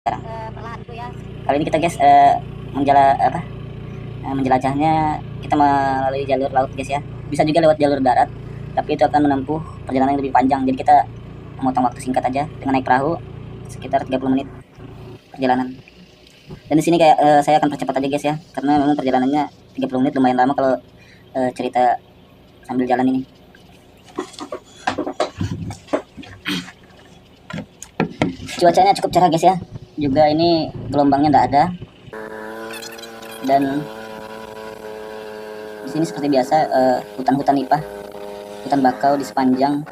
sekarang. Kali ini kita guys menjelajahnya kita melalui jalur laut guys ya. Bisa juga lewat jalur darat, tapi itu akan menempuh perjalanan yang lebih panjang. Jadi kita memotong waktu singkat aja dengan naik perahu sekitar 30 menit perjalanan. Dan di sini kayak saya akan percepat aja guys ya, karena memang perjalanannya 30 menit lumayan lama kalau cerita sambil jalan ini. Cuacanya cukup cerah guys ya. Juga ini gelombangnya tidak ada. Dan di sini seperti biasa hutan-hutan nipah, hutan bakau di sepanjang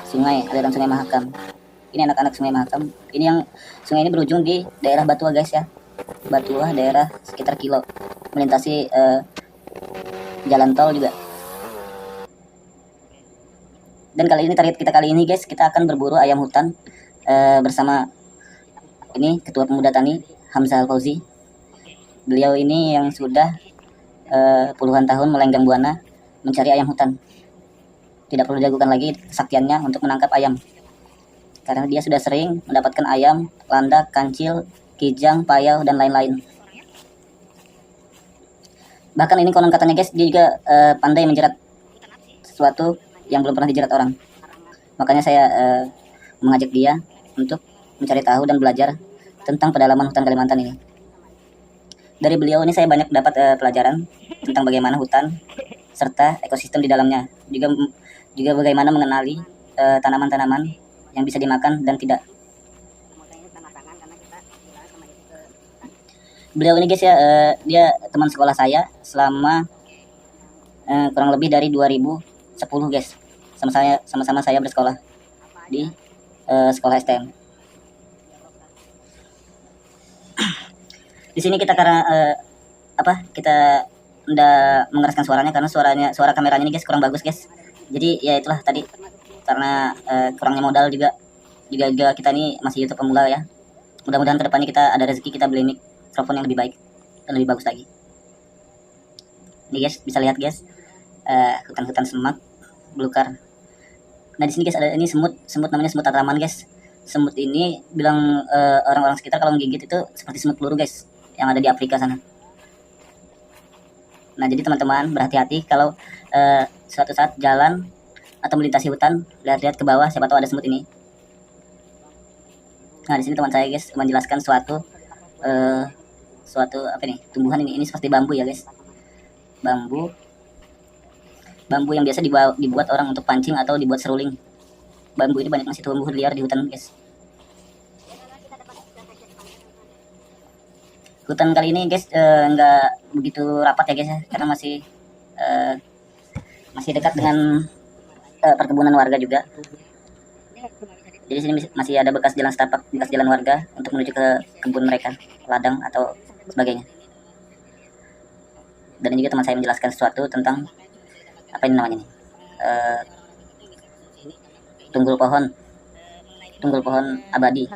sungai, aliran Sungai Mahakam. Ini anak-anak Sungai Mahakam. Ini yang sungai ini berujung di daerah Batuah guys ya. Batuah daerah sekitar kilo, melintasi jalan tol juga. Dan kali ini target kita kali ini guys, kita akan berburu ayam hutan bersama ini Ketua Pemuda Tani Hamzah Al-Fauzi. Beliau ini yang sudah puluhan tahun melenggang buana mencari ayam hutan. Tidak perlu diragukan lagi kesaktiannya untuk menangkap ayam, karena dia sudah sering mendapatkan ayam, landak, kancil, kijang, payau, dan lain-lain. Bahkan ini konon katanya guys, dia juga pandai menjerat sesuatu yang belum pernah dijerat orang. Makanya saya mengajak dia untuk mencari tahu dan belajar tentang pedalaman hutan Kalimantan ini. Dari beliau ini saya banyak dapat pelajaran tentang bagaimana hutan serta ekosistem di dalamnya. Juga bagaimana mengenali tanaman-tanaman yang bisa dimakan dan tidak. Beliau ini guys ya, dia teman sekolah saya selama kurang lebih dari 2010 guys. Sama-sama saya bersekolah di sekolah STM. Di sini kita karena kita ndak mengeraskan suaranya karena suara kameranya ini guys kurang bagus guys. Jadi ya itulah tadi, karena kurangnya modal juga kita ini masih YouTube pemula ya. Mudah-mudahan kedepannya kita ada rezeki, kita beli mikrofon yang lebih baik dan lebih bagus lagi. Ini guys bisa lihat guys, hutan-hutan semak belukar. Nah di sini guys ada ini semut namanya semut atraman guys. Semut ini bilang orang-orang sekitar kalau menggigit itu seperti semut peluru guys, yang ada di Afrika sana. Nah jadi teman-teman berhati-hati kalau suatu saat jalan atau melintasi hutan, lihat-lihat ke bawah, siapa tahu ada semut ini. Nah di sini teman saya guys menjelaskan suatu tumbuhan ini seperti bambu ya guys. Bambu yang biasa dibuat orang untuk pancing atau dibuat seruling. Bambu ini banyak masih tumbuh liar di hutan guys. Hutan kali ini guys nggak begitu rapat ya guys ya, karena masih dekat dengan perkebunan warga juga. Jadi sini masih ada bekas jalan setapak, bekas jalan warga untuk menuju ke kebun mereka, ladang atau sebagainya. Dan ini juga teman saya menjelaskan sesuatu tentang apa ini namanya nih, tunggul pohon abadi.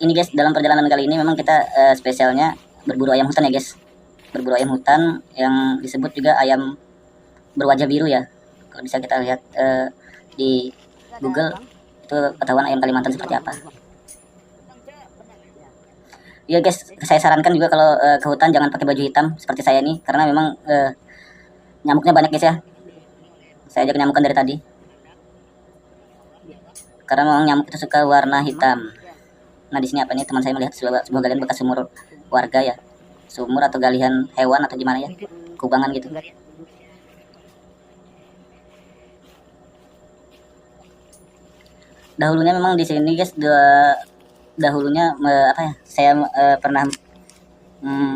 Ini guys, dalam perjalanan kali ini memang kita spesialnya berburu ayam hutan ya guys. Berburu ayam hutan yang disebut juga ayam berwajah biru ya. Kalau bisa kita lihat di Google, itu ketahuan ayam Kalimantan seperti apa. Ya guys, saya sarankan juga kalau ke hutan jangan pakai baju hitam seperti saya nih, karena memang nyamuknya banyak guys ya. Saya aja kenyamukan dari tadi, karena memang nyamuk itu suka warna hitam. Nah di sini apa nih, teman saya melihat sebuah galian bekas sumur warga ya, sumur atau galian hewan atau gimana ya, kubangan gitu. Dahulunya memang di sini guys, saya pernah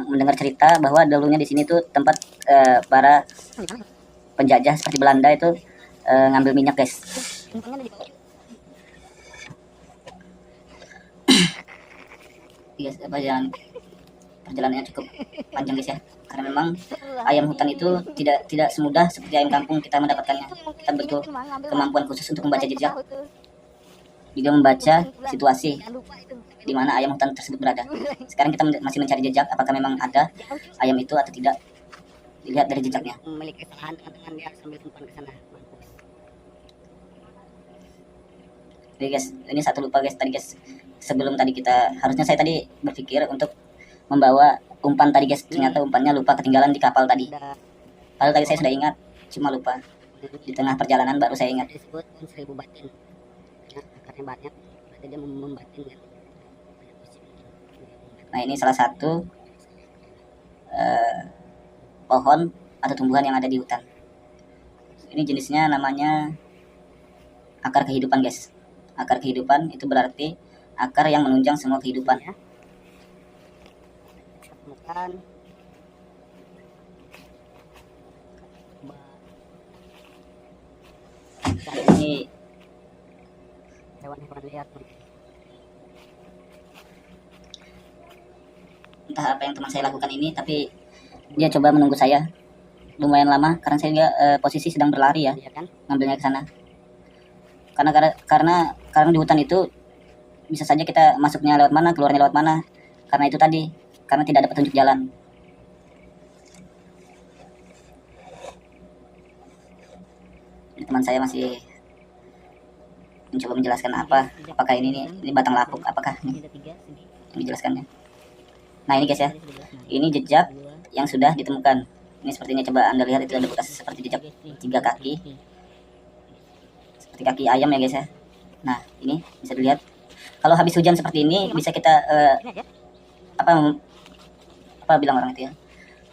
mendengar cerita bahwa dahulunya di sini tuh tempat para penjajah seperti Belanda itu ngambil minyak guys. Guys, perjalanannya cukup panjang guys ya, karena memang ayam hutan itu tidak semudah seperti ayam kampung kita mendapatkannya. Kita butuh kemampuan khusus untuk membaca jejak, juga membaca situasi di mana ayam hutan tersebut berada. Sekarang kita masih mencari jejak apakah memang ada ayam itu atau tidak. Lihat dari jejaknya. Memiliki kesalahan, teman-teman, dia harus ambil umpan ke sana. Mampus. Jadi guys, ini satu lupa guys tadi guys. Sebelum tadi harusnya saya tadi berpikir untuk membawa umpan tadi guys. Ternyata umpannya lupa ketinggalan di kapal tadi. Padahal tadi saya sudah ingat, cuma lupa. Di tengah perjalanan baru saya ingat. Disebut 1000 batin. Ya, akarnya banyak, berarti dia membatin kan. Nah ini salah satu pohon atau tumbuhan yang ada di hutan. Ini jenisnya namanya akar kehidupan guys. Akar kehidupan itu berarti akar yang menunjang semua kehidupan. Ya. Temukan ini hewan-hewan liar. Entah apa yang teman saya lakukan ini, tapi dia coba menunggu saya lumayan lama karena saya juga posisi sedang berlari ya, ngambilnya ke sana. Karena di hutan itu bisa saja kita masuknya lewat mana, keluarnya lewat mana. Karena itu tadi, karena tidak ada petunjuk jalan. Ini teman saya masih mencoba menjelaskan apakah ini batang lapuk, apakah ini dijelaskannya. Nah ini guys ya, ini jejak yang sudah ditemukan. Ini sepertinya, coba Anda lihat, itu ada bekas seperti jejak 3 kaki, seperti kaki ayam ya guys ya. Nah ini bisa dilihat. Kalau habis hujan seperti ini bisa kita apa bilang orang itu ya,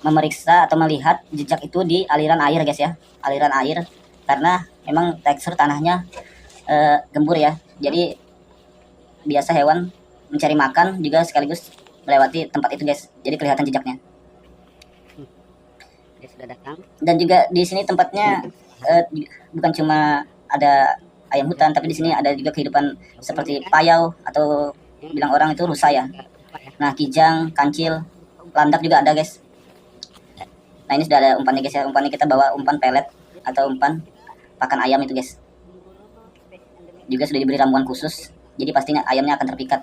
memeriksa atau melihat jejak itu di aliran air guys ya, aliran air, karena memang tekstur tanahnya gembur ya. Jadi biasa hewan mencari makan juga sekaligus melewati tempat itu guys. Jadi kelihatan jejaknya. Dia sudah datang. Dan juga di sini tempatnya bukan cuma ada ayam hutan, tapi di sini ada juga kehidupan seperti payau atau bilang orang itu rusa ya. Nah kijang, kancil, landak juga ada guys. Nah ini sudah ada umpannya guys ya. Umpannya kita bawa umpan pelet atau umpan pakan ayam itu guys. Juga sudah diberi ramuan khusus, jadi pastinya ayamnya akan terpikat.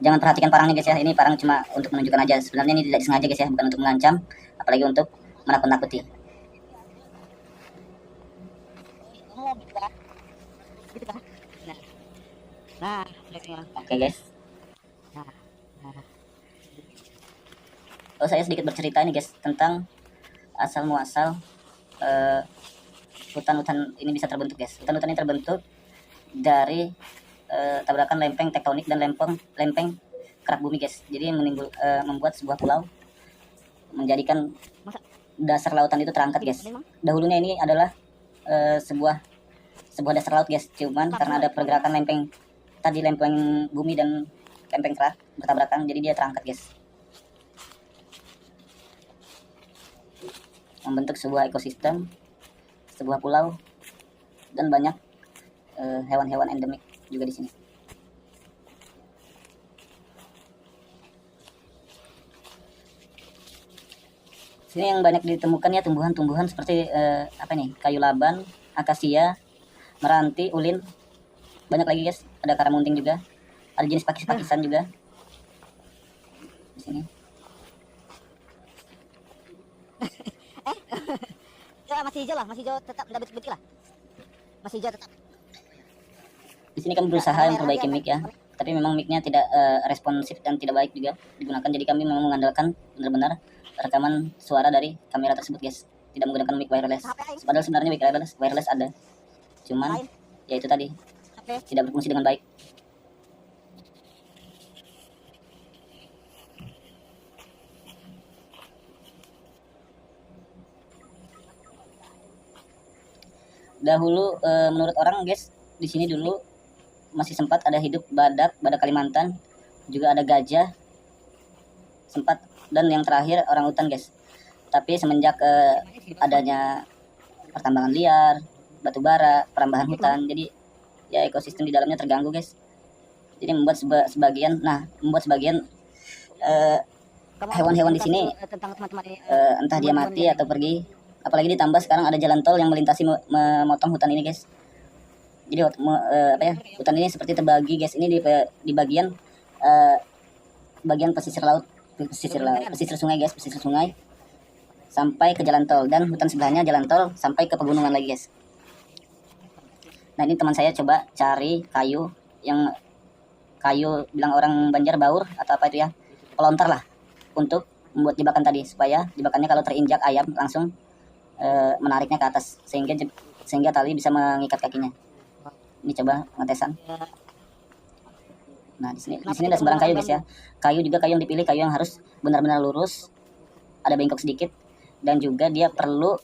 Jangan perhatikan parangnya guys ya, ini parang cuma untuk menunjukkan aja. Sebenarnya ini tidak disengaja guys ya, bukan untuk mengancam, apalagi untuk menakut-nakuti. Nah, oke guys. Oh, saya sedikit bercerita ini guys tentang asal muasal hutan-hutan ini bisa terbentuk guys. Hutan-hutan ini terbentuk dari tabrakan lempeng tektonik dan lempeng kerak bumi guys. Jadi membuat sebuah pulau, menjadikan dasar lautan itu terangkat guys. Dahulunya ini adalah sebuah dasar laut guys. Cuman karena ada pergerakan lempeng bumi dan lempeng kerak bertabrakan, jadi dia terangkat guys, membentuk sebuah ekosistem, sebuah pulau, dan banyak hewan-hewan endemik juga di sini. Sini yang banyak ditemukan ya tumbuhan-tumbuhan seperti kayu laban, akasia, meranti, ulin, banyak lagi guys. Ada karamunting juga, ada jenis pakis-pakisan juga di sini. Ya masih hijau lah, masih hijau tetap, tidak betul lah. Masih hijau tetap. Di sini kami berusaha memperbaiki mic ya, tapi memang micnya tidak responsif dan tidak baik juga digunakan. Jadi kami memang mengandalkan benar-benar rekaman suara dari kamera tersebut guys, tidak menggunakan mic wireless. Padahal sebenarnya mic wireless ada, cuman ya itu tadi tidak berfungsi dengan baik. Dahulu menurut orang guys, di sini dulu masih sempat ada hidup badak Kalimantan, juga ada gajah sempat, dan yang terakhir orang hutan guys. Tapi semenjak adanya pertambangan liar, batu bara, perambahan hutan, jadi ya ekosistem di dalamnya terganggu guys. Jadi membuat sebagian hewan-hewan di sini entah dia mati atau pergi. Apalagi ditambah sekarang ada jalan tol yang melintasi memotong hutan ini guys. Jadi hutan ini seperti terbagi guys. Ini di bagian pesisir laut pesisir sungai guys, pesisir sungai sampai ke jalan tol, dan hutan sebelahnya jalan tol sampai ke pegunungan lagi guys. Nah ini teman saya coba cari kayu yang bilang orang Banjar baur atau apa itu ya, pelontar lah, untuk membuat jebakan tadi, supaya jebakannya kalau terinjak ayam langsung menariknya ke atas sehingga tali bisa mengikat kakinya. Ini coba ngetesan. Nah di sini ada sembarang kayu guys ya. Kayu juga, kayu yang dipilih kayu yang harus benar-benar lurus, ada bengkok sedikit, dan juga dia perlu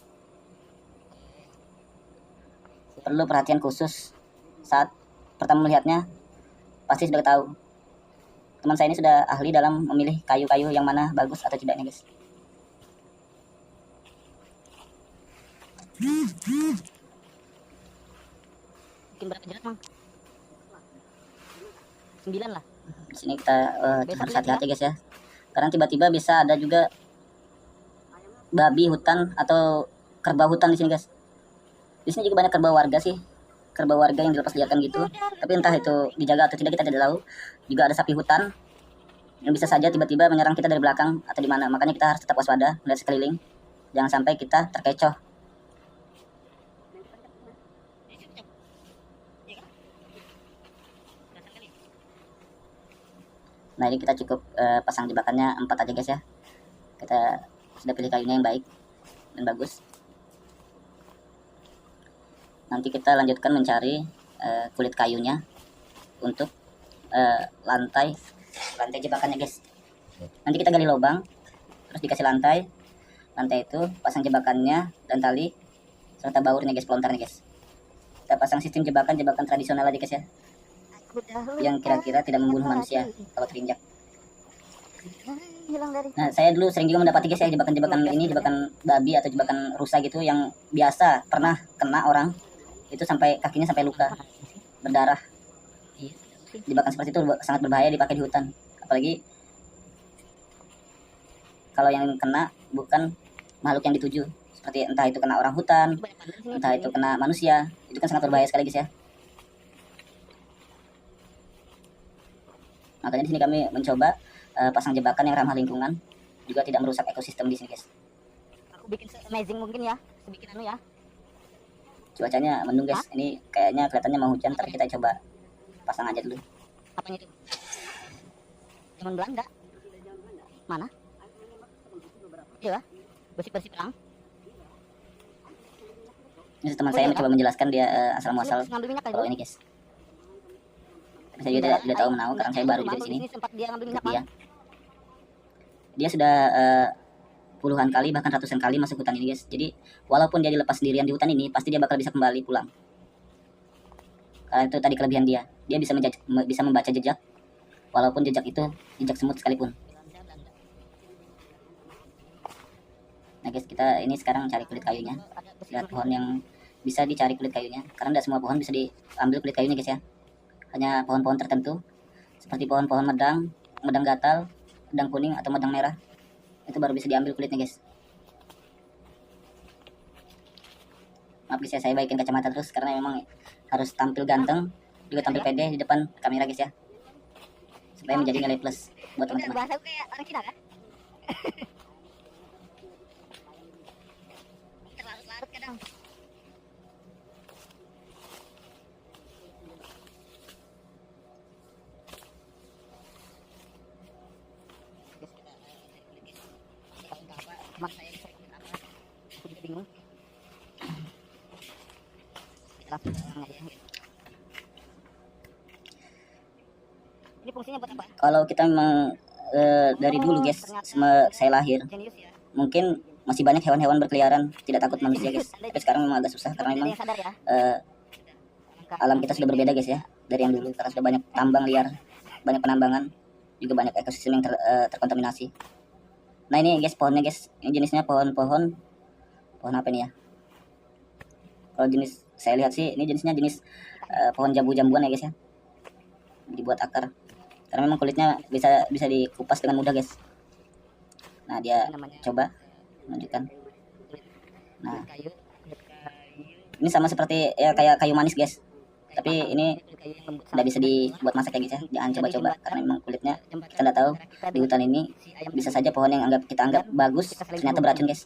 perhatian khusus saat pertama melihatnya. Pasti sudah tahu, teman saya ini sudah ahli dalam memilih kayu-kayu yang mana bagus atau tidaknya guys. Bikin berapa jerat, Mang? 9 lah. Di sini kita harus hati-hati guys ya, karena tiba-tiba bisa ada juga babi hutan atau kerbau hutan di sini guys. Di sini juga banyak kerbau warga sih, kerbau warga yang dilepas liarkan gitu, tapi entah itu dijaga atau tidak kita tidak tahu. Juga ada sapi hutan yang bisa saja tiba-tiba menyerang kita dari belakang atau di mana. Makanya kita harus tetap waspada melihat sekeliling, jangan sampai kita terkecoh. Nah ini kita cukup pasang jebakannya 4 aja guys ya. Kita sudah pilih kayunya yang baik dan bagus. Nanti kita lanjutkan mencari kulit kayunya untuk lantai jebakannya guys. Nanti kita gali lubang, terus dikasih lantai itu pasang jebakannya dan tali serta baurnya guys, pelontarnya guys. Kita pasang sistem jebakan tradisional aja guys ya, yang kira-kira tidak membunuh manusia kalau terinjak. Nah saya dulu sering juga mendapati guys ya, jebakan ini, jebakan babi atau jebakan rusa gitu, yang biasa pernah kena orang itu sampai kakinya sampai luka, berdarah. Jebakan seperti itu sangat berbahaya dipakai di hutan, apalagi kalau yang kena bukan makhluk yang dituju, seperti entah itu kena orang hutan, entah itu kena manusia, itu kan sangat berbahaya sekali guys ya. Makanya di sini kami mencoba pasang jebakan yang ramah lingkungan, juga tidak merusak ekosistem di sini guys. Aku bikin amazing mungkin ya, sebikin anu ya. Cuacanya mendung guys, ini kayaknya kelihatannya mau hujan, tapi kita coba pasang aja dulu. Apanya itu? Zaman Belanda. Mana? Iya, bersih-bersih perang. Ini teman saya mencoba menjelaskan dia asal muasal kalau ini guys. Saya juga tidak tahu menahu karena saya baru di sini. Dia sudah puluhan kali bahkan ratusan kali masuk hutan ini guys. Jadi walaupun dia dilepas sendirian di hutan ini, pasti dia bakal bisa kembali pulang. Karena itu tadi kelebihan dia. Dia bisa membaca jejak, walaupun jejak itu jejak semut sekalipun. Nah guys, kita ini sekarang cari kulit kayunya. Lihat pohon yang bisa dicari kulit kayunya, karena tidak semua pohon bisa diambil kulit kayunya guys ya. Hanya pohon-pohon tertentu, seperti pohon-pohon medang gatal, medang kuning atau medang merah, itu baru bisa diambil kulitnya guys. Maaf guys ya, saya baikin kacamata terus karena memang harus tampil ganteng, juga tampil pede di depan kamera guys ya, supaya menjadi nilai plus buat teman-teman. Bahasa aku kayak orang Cina kan? Terlarut-larut kadang. Mak saya bisa ikut apa? Aku juga bingung. Ini fungsinya buat apa? Kalau kita memang dari dulu guys, saya lahir, mungkin masih banyak hewan-hewan berkeliaran tidak takut manusia guys. Tapi sekarang memang agak susah karena memang alam kita sudah berbeda guys ya dari yang dulu, karena sudah banyak tambang liar, banyak penambangan, juga banyak ekosistem yang terkontaminasi. Nah ini guys pohonnya guys, ini jenisnya pohon apa ini ya? Kalau jenis saya lihat sih ini jenisnya pohon jambu-jambuan ya guys ya, dibuat akar, karena memang kulitnya bisa dikupas dengan mudah guys. Nah dia coba menunjukkan. Nah ini sama seperti ya kayak kayu manis guys, Tapi ini tidak bisa dibuat masak ya guys ya, jangan coba-coba karena memang kulitnya kita nggak tahu di hutan ini bisa saja pohon yang kita anggap bagus ternyata beracun guys.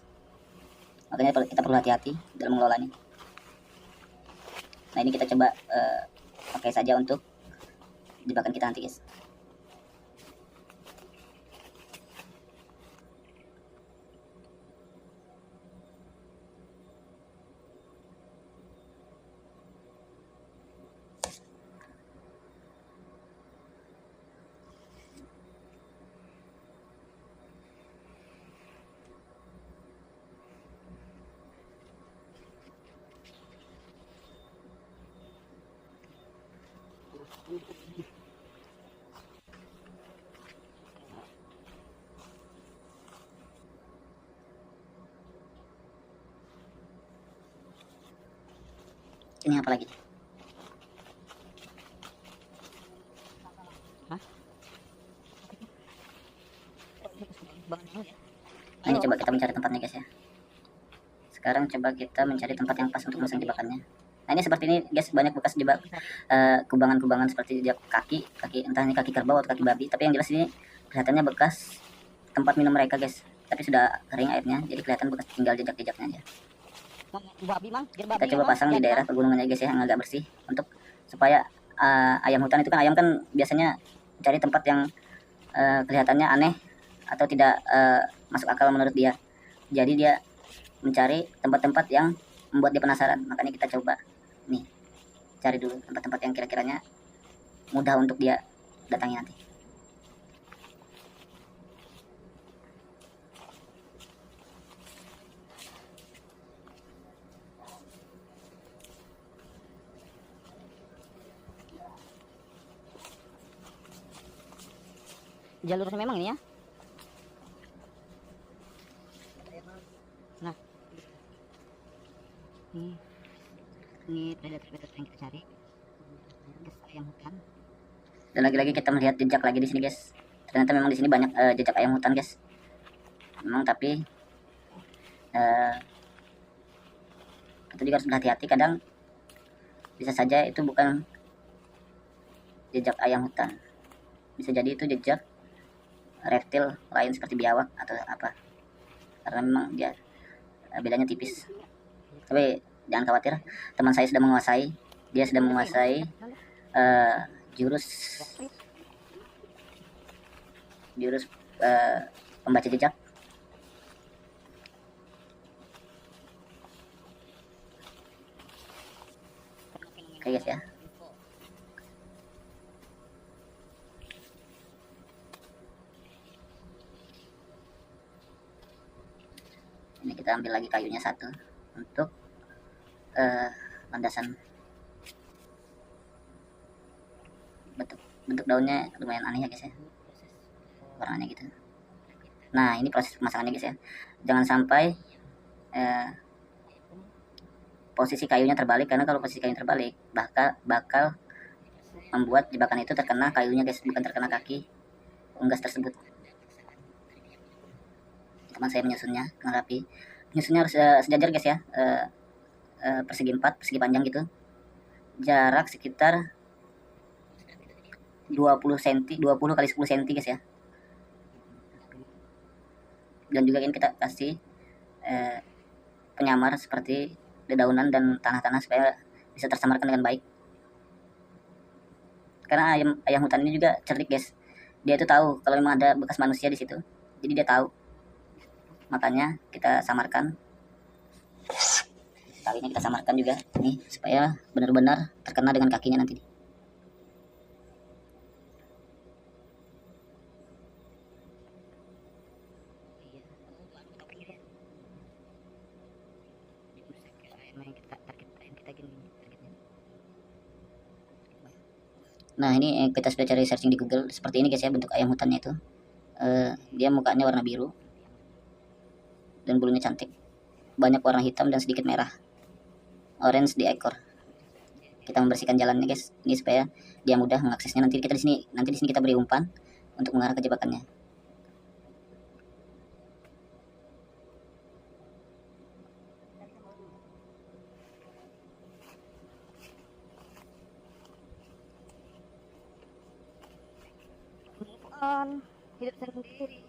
Makanya kita perlu hati-hati dalam mengelolanya. Nah ini kita coba pakai saja untuk jebakan kita nanti guys. Ini apa lagi? Nah ini coba kita mencari tempatnya guys ya. Sekarang coba kita mencari tempat yang pas untuk memasang jebakannya. Nah ini seperti ini guys, banyak bekas jebak kubangan-kubangan seperti jejak kaki entah ini kaki kerbau atau kaki babi. Tapi yang jelas ini kelihatannya bekas tempat minum mereka guys. Tapi sudah kering airnya, jadi kelihatan bekas tinggal jejak-jejaknya aja. Kita coba pasang di daerah pegunungannya guys ya, yang agak bersih untuk supaya ayam hutan itu kan, ayam kan biasanya mencari tempat yang kelihatannya aneh atau tidak masuk akal menurut dia. Jadi dia mencari tempat-tempat yang membuat dia penasaran. Makanya kita coba nih cari dulu tempat-tempat yang kira-kiranya mudah untuk dia datangi nanti. Jalurnya memang ini ya. Nah, ini predator yang kita cari. Guys, ayam hutan. Dan lagi-lagi kita melihat jejak lagi di sini guys. Ternyata memang di sini banyak jejak ayam hutan guys. Memang tapi kita juga harus berhati-hati, kadang bisa saja itu bukan jejak ayam hutan. Bisa jadi itu jejak reptil lain seperti biawak atau apa, karena memang dia bedanya tipis. Tapi jangan khawatir, teman saya sudah menguasai, dia sudah menguasai jurus pembaca jejak. Oke guys ya. Ini kita ambil lagi kayunya satu untuk landasan. Bentuk daunnya lumayan aneh ya guys ya, warnanya gitu. Nah ini proses pemasangannya guys ya, jangan sampai posisi kayunya terbalik, karena kalau posisi kayunya terbalik bakal membuat jebakan itu terkena kayunya guys, bukan terkena kaki unggas tersebut. Teman saya menyusunnya dengan rapi. Menyusunnya harus sejajar guys ya, persegi 4, persegi panjang gitu. Jarak sekitar 20 cm, 20 kali 10 cm guys ya. Dan juga ini kita kasih penyamar seperti dedaunan dan tanah-tanah supaya bisa tersamarkan dengan baik. Karena ayam hutan ini juga cerdik guys. Dia itu tahu kalau memang ada bekas manusia di situ. Jadi dia tahu. Makanya kita samarkan. Talinya kita samarkan juga nih supaya benar-benar terkena dengan kakinya nanti. Nah ini kita sudah cari searching di Google, seperti ini guys ya bentuk ayam hutannya itu. Dia mukanya warna biru dan bulunya cantik, banyak warna hitam dan sedikit merah, orange di ekor. Kita membersihkan jalannya guys, ini supaya dia mudah mengaksesnya. Nanti di sini kita beri umpan untuk mengarah ke jebakannya. hidup sendiri.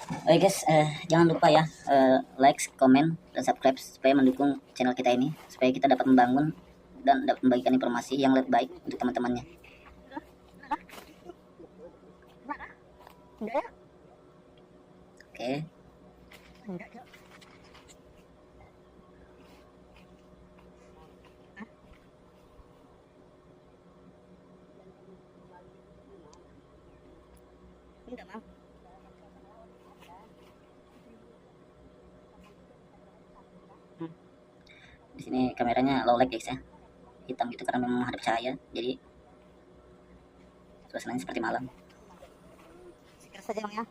Oke guys, jangan lupa ya like, comment, dan subscribe supaya mendukung channel kita ini, supaya kita dapat membangun dan dapat membagikan informasi yang lebih baik untuk teman-temannya. Enggak ya? Oke. Enggak, Cok. Enggak, Mam. Di sini kameranya low light guys ya, hitam gitu karena memang menghadap cahaya, jadi suasananya seperti malam. Keras saja, Bang ya.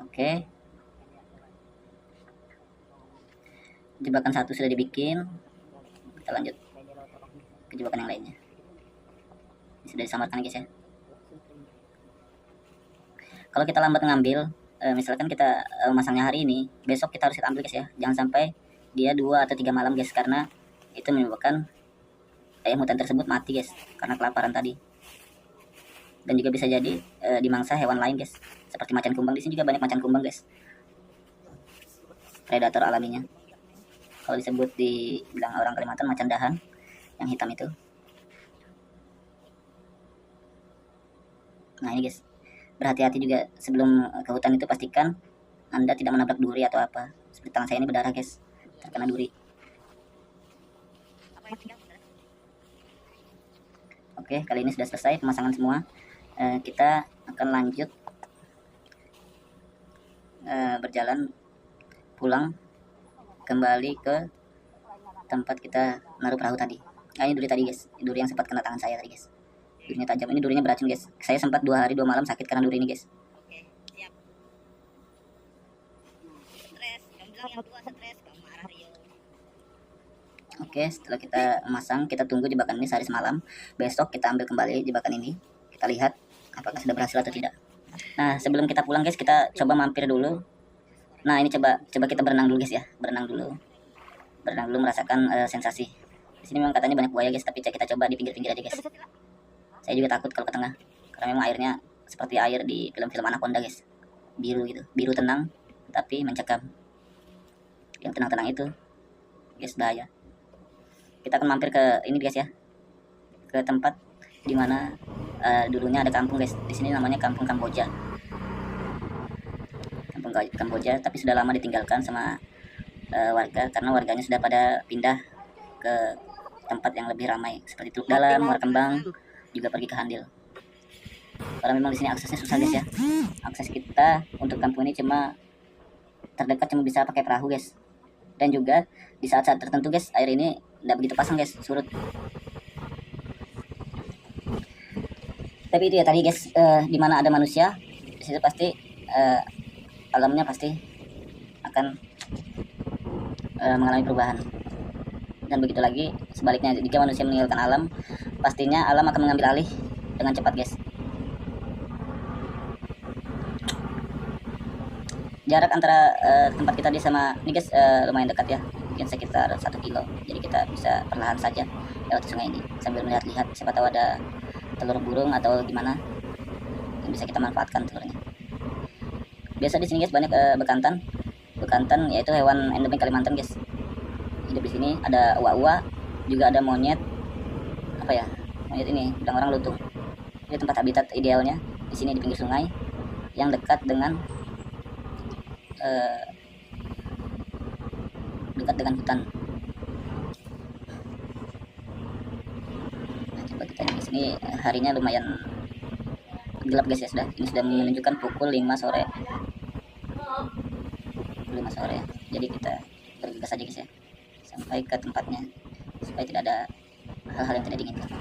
Oke, jebakan 1 sudah dibikin, kita lanjut ke jebakan yang lainnya. Ini sudah disamarkan guys ya. Kalau kita lambat ngambil, misalkan kita masangnya hari ini, besok kita harus kita ambil guys ya, jangan sampai dia 2 atau 3 malam guys, karena itu menyebabkan ayam hutan tersebut mati guys karena kelaparan tadi, dan juga bisa jadi dimangsa hewan lain guys, seperti macan kumbang. Di sini juga banyak macan kumbang guys, predator alaminya. Kalau disebut di bilang orang Kalimantan macan dahan yang hitam itu. Nah ini guys, berhati-hati juga sebelum ke hutan itu, pastikan Anda tidak menabrak duri atau apa. Seperti tangan saya ini berdarah guys, terkena duri. Oke, kali ini sudah selesai pemasangan semua. Kita akan lanjut berjalan pulang kembali ke tempat kita naruh perahu tadi. Nah, ini duri tadi guys, duri yang sempat kena tangan saya tadi guys. Durinya tajam, ini durinya beracun guys. Saya sempat 2 hari 2 malam sakit karena duri ini guys. Oke, siap. Stres, kamu bilang yang tua stres, kamu marah Rio. Oke, setelah kita memasang, kita tunggu jebakan ini sehari semalam. Besok kita ambil kembali jebakan ini. Kita lihat apakah sudah berhasil atau tidak. Nah, sebelum kita pulang guys, kita coba mampir dulu. Nah, ini coba kita berenang dulu guys ya, berenang dulu merasakan sensasi. Di sini memang katanya banyak buaya guys, tapi kita coba di pinggir-pinggir aja guys. Saya juga takut kalau ke tengah, karena memang airnya seperti air di film-film Anaconda guys, biru gitu, biru tenang tapi mencekam. Yang tenang-tenang itu guys bahaya. Kita akan mampir ke ini guys ya, ke tempat dimana dulunya ada kampung guys. Di sini namanya Kampung Kamboja. Kampung Kamboja, tapi sudah lama ditinggalkan sama warga, karena warganya sudah pada pindah ke tempat yang lebih ramai seperti Teluk Dalam, Muara Kembang, juga pergi ke Handil. Karena memang di sini aksesnya susah guys ya. Akses kita untuk kampung ini terdekat cuma bisa pakai perahu guys. Dan juga di saat-saat tertentu guys, air ini tidak begitu pasang guys, surut. Tapi itu ya tadi guys, di mana ada manusia, di situ pasti alamnya pasti akan mengalami perubahan. Dan begitu lagi sebaliknya, jika manusia meninggalkan alam, pastinya alam akan mengambil alih dengan cepat guys. Jarak antara tempat kita di sama ini guys lumayan dekat ya, mungkin sekitar 1 kilo. Jadi kita bisa perlahan saja lewat sungai ini sambil melihat-lihat, siapa tahu ada telur burung atau gimana yang bisa kita manfaatkan telurnya. Biasa di sini guys banyak bekantan yaitu hewan endemik Kalimantan guys. Hidup di sini ada uwa-uwa, juga ada monyet, apa ya, monyet ini bilang orang lutung. Ini tempat habitat idealnya di sini, di pinggir sungai yang dekat dengan hutan. Nah, coba kita di sini harinya lumayan gelap guys ya, ini sudah menunjukkan pukul 5 sore. 5 sore ya. Jadi kita bergegas saja guys ya, sampai ke tempatnya supaya tidak ada hal-hal yang tidak diinginkan.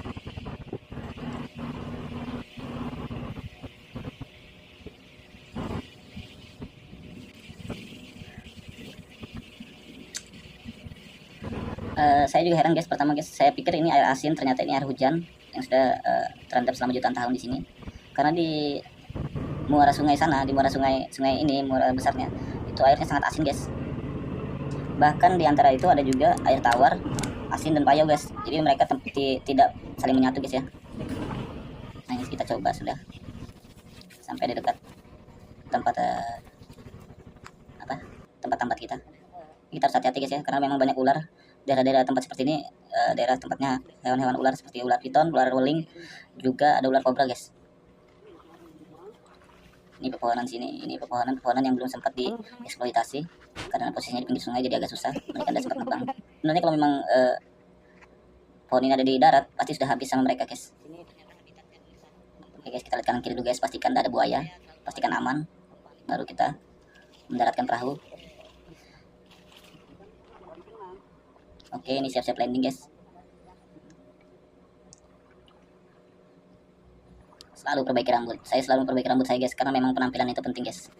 Saya juga heran guys, pertama guys saya pikir ini air asin, ternyata ini air hujan yang sudah terendap selama jutaan tahun di sini. Karena di muara sungai sana, di muara sungai ini, muara besarnya, itu airnya sangat asin guys. Bahkan di antara itu ada juga air tawar, asin dan payau guys. Jadi mereka tidak saling menyatu guys ya. Nah ini kita coba sudah sampai di dekat tempat tempat kita. Kita harus hati-hati guys ya, karena memang banyak ular. Daerah-daerah tempat seperti ini, daerah tempatnya hewan-hewan ular seperti ular piton, ular weling, juga ada ular kobra guys. Ini pepohonan sini, ini pepohonan yang belum sempat dieksploitasi karena posisinya di pinggir sungai, jadi agak susah. Mereka tidak sempat nebang. Sebenarnya kalau memang pohon ini ada di darat, pasti sudah habis sama mereka guys. Oke guys, kita lihat kanan kiri dulu guys, pastikan tidak ada buaya, pastikan aman, baru kita mendaratkan perahu. Oke, ini siap-siap landing guys. Selalu perbaiki rambut. Saya selalu memperbaiki rambut saya guys, karena memang penampilan itu penting guys.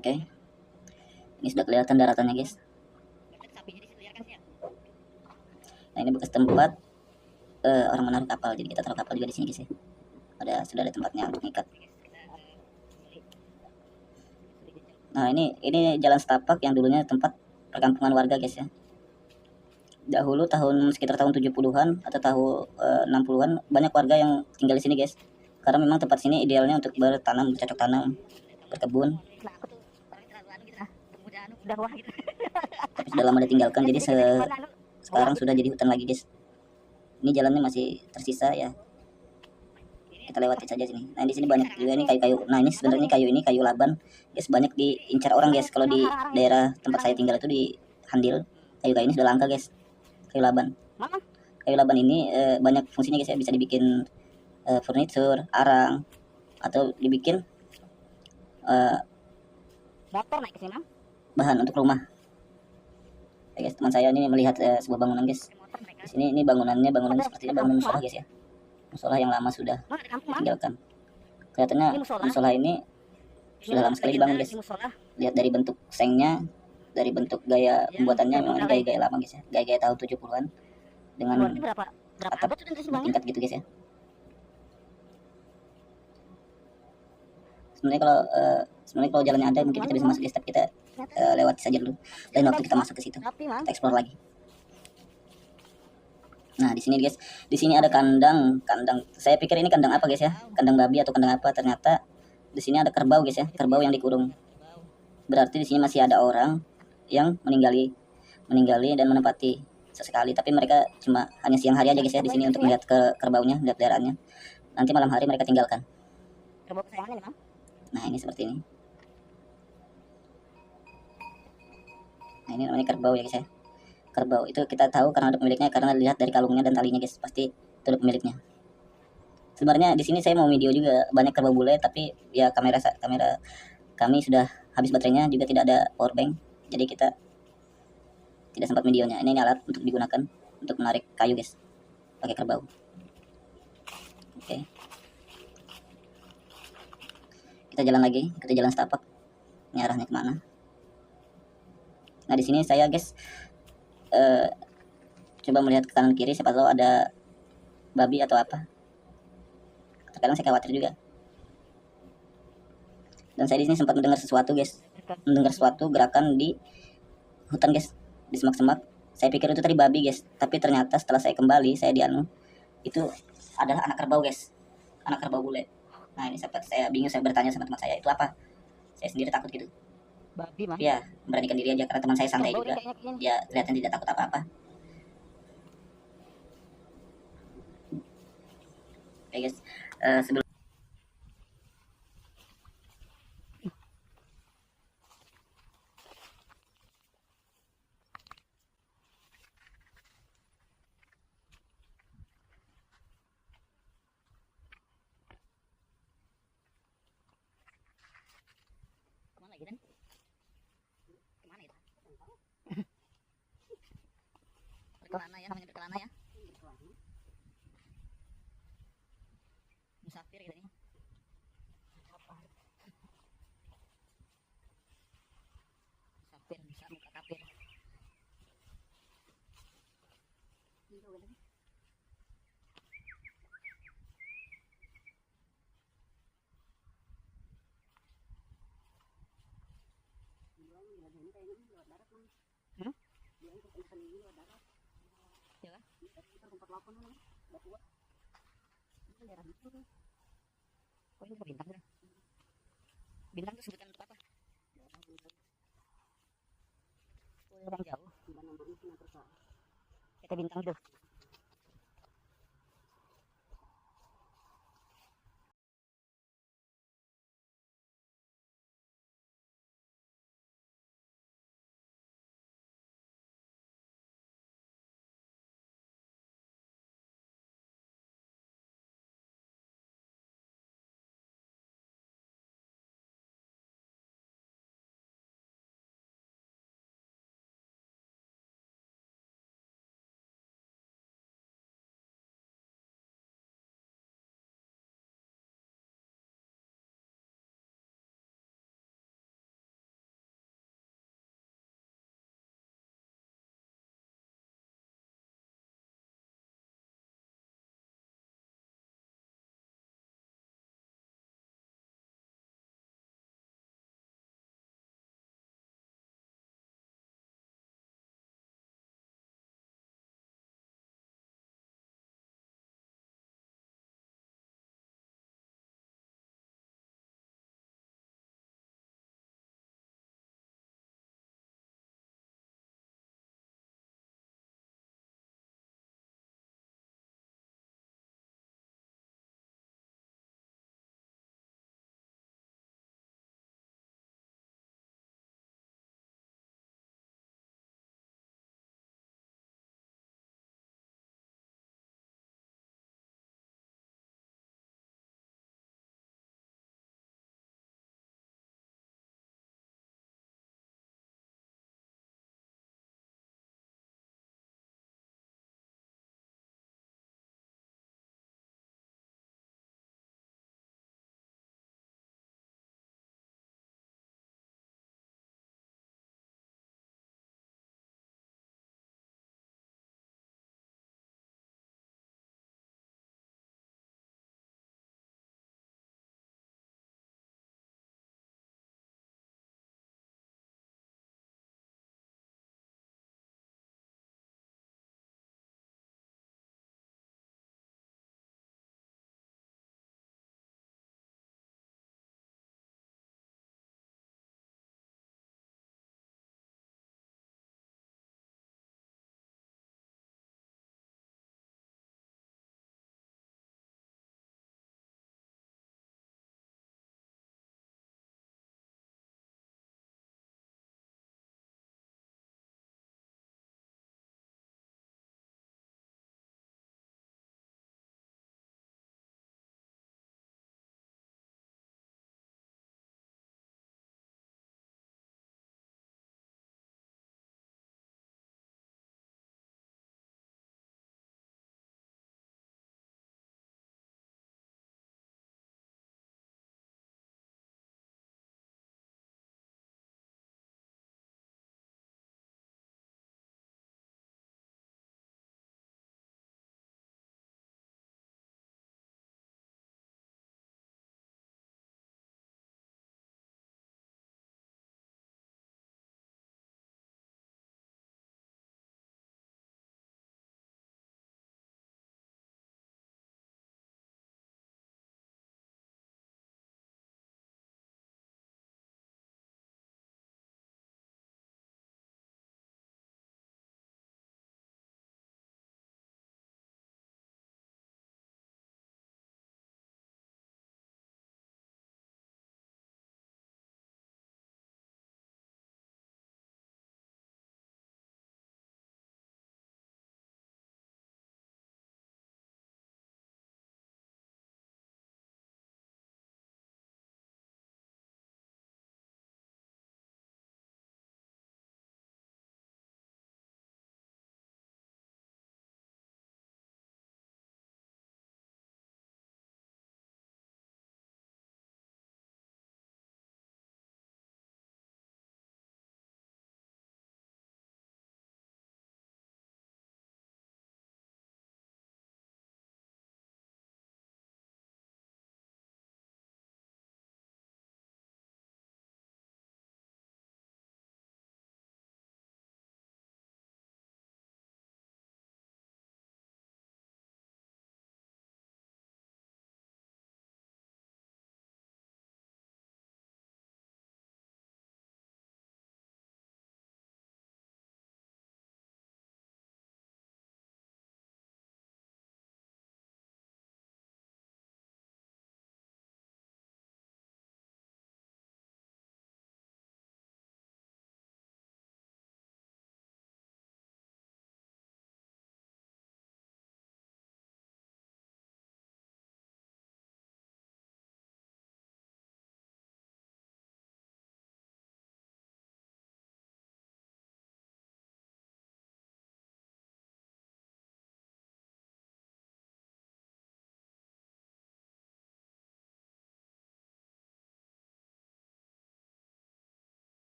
Oke. Ini sudah kelihatan daratannya guys. Nah, ini bekas tempat orang menaruh kapal, jadi kita taruh kapal juga di sini guys ya. Sudah ada tempatnya untuk ngikat. Nah, ini jalan setapak yang dulunya tempat perkampungan warga guys ya. Dahulu sekitar tahun 70-an atau tahun 60-an banyak warga yang tinggal di sini guys. Karena memang tempat sini idealnya untuk bertanam, bercocok tanam, berkebun. Tapi sudah lama ditinggalkan, jadi sekarang sudah jadi hutan lagi guys. Ini jalannya masih tersisa ya, kita lewati saja sini. Nah di sini banyak juga nih kayu-kayu. Nah ini sebenarnya kayu laban guys, banyak diincar orang guys. Kalau di daerah tempat saya tinggal itu di Handil, kayu-kayu ini sudah langka guys. Kayu laban ini banyak fungsinya guys ya, bisa dibikin furniture, arang, atau dibikin bahan untuk rumah ya guys. Teman saya ini melihat sebuah bangunan guys. Di sini ini bangunan sepertinya bangunan musola guys ya, musola yang lama sudah ditinggalkan. Kelihatannya musola ini sudah lama sekali dibangun guys. Lihat dari bentuk sengnya, dari bentuk gaya pembuatannya, memang ini gaya-gaya lama guys ya, gaya-gaya tahun 70-an dengan atap tingkat gitu guys ya. Sebenarnya kalau jalannya ada mungkin kita bisa masuk guys, tapi kita lewati saja dulu. Lain waktu kita masuk ke situ, kita explore lagi. Nah di sini guys, di sini ada kandang. Saya pikir ini kandang apa guys ya, kandang babi atau kandang apa. Ternyata di sini ada kerbau guys ya, kerbau yang dikurung. Berarti di sini masih ada orang yang meninggali dan menempati sesekali. Tapi mereka cuma hanya siang hari aja guys ya di sini untuk melihat ke kerbaunya, lihat peliharaannya. Nanti malam hari mereka tinggalkan. Kerbau kesayangannya nih, Mam. Nah ini seperti ini. Nah ini namanya kerbau ya guys ya. Kerbau itu kita tahu karena ada pemiliknya, karena lihat dari kalungnya dan talinya guys, pasti itu ada pemiliknya. Sebenarnya di sini saya mau video juga banyak kerbau bule, tapi ya kamera kami sudah habis baterainya, juga tidak ada power bank, jadi kita tidak sempat videonya. Ini alat untuk digunakan untuk menarik kayu guys, pakai kerbau. Oke. Kita jalan lagi, kita jalan setapak. Ini arahnya kemana? Nah di sini saya guys coba melihat ke kanan kiri, siapa tahu ada babi atau apa. Terkadang saya khawatir juga. Dan saya di sini sempat mendengar sesuatu guys, gerakan di hutan guys, di semak-semak. Saya pikir itu tadi babi guys, tapi ternyata setelah saya kembali, saya itu adalah anak kerbau guys, anak kerbau bule. Nah ini saya bingung, saya bertanya sama teman saya, itu apa? Saya sendiri takut gitu. Babi mah. Ya memberanikan diri aja, karena teman saya santai juga. Ya kelihatan tidak takut apa-apa. Oke guys, sebelum Kemana lagi kan? Kemana itu? Berkelana ya, namanya berkelana ya. Musafir gitu nih. batu apa namanya? Batu apa? Ini kan daerah itu kan. Kok ini bukan bintang ya? Bintang itu sebutan untuk apa? Daerah bintang. Oh, orang jauh. Di mana namanya Sinapersa. Kita bintang tuh.